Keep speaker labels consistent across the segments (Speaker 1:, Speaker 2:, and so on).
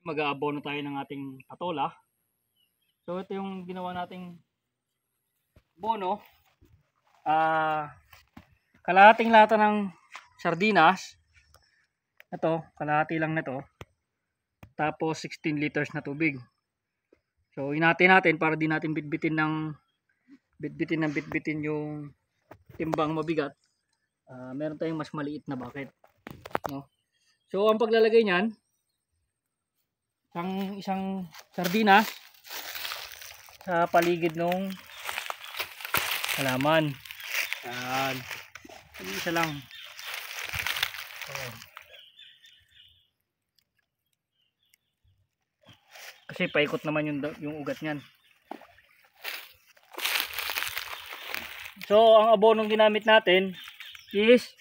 Speaker 1: Mag-aabono tayo ng ating patola. So ito yung ginawa nating bono. Kalahating lata ng sardinas. Ito, kalahati lang nito. Tapos 16 liters na tubig. So hinati natin para di natin bitbitin yung timbang mabigat. Meron tayong mas maliit na bucket, no? So ang paglalagay niyan, isang sardinas sa paligid ng halaman. Yan. Isa lang. Kasi paikot naman yung ugat niyan. So ang abonong ginamit natin is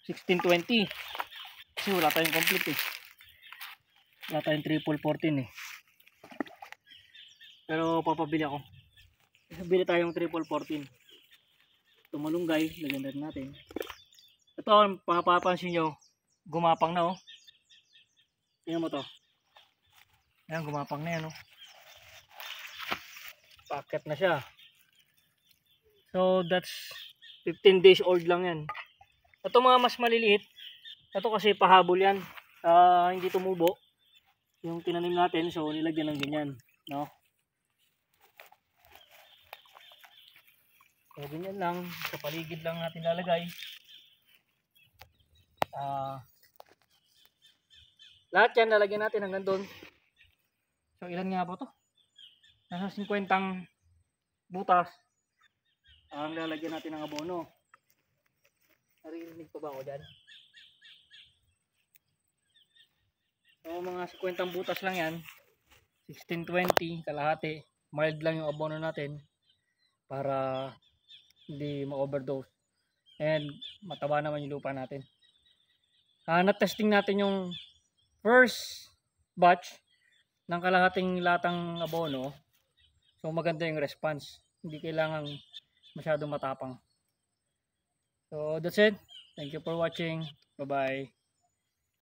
Speaker 1: 1620. Kasi wala tayong complete eh. Wala tayong triple 14 eh. Pero papabili ako. Bili tayong triple 14. Ito malunggay, lagyan natin. Ito, mapapansin nyo, gumapang na oh. Tingnan mo to. Ayan, gumapang na yan oh. Packet na siya. So that's 15 days old lang yan. Ito mga mas maliliit. Ito kasi pahabol yan. Hindi tumubo yung tinanim natin, so nilagyan ng ganyan, no? So ganyan lang, sa paligid lang natin lalagay. Lahat yan lalagyan natin hanggang doon. So ilan nga po to? Nasa 50 butas ang lalagyan natin ng abono. Narinig pa ba ako dyan? So mga 50 butas lang yan. 1620 kalahati. Mild lang yung abono natin para hindi ma-overdose. And mataba naman yung lupa natin. Na-testing natin yung first batch ng kalahating latang abono. So maganda yung response. Hindi kailangan masyadong matapang. So that's it. Thank you for watching. Bye bye.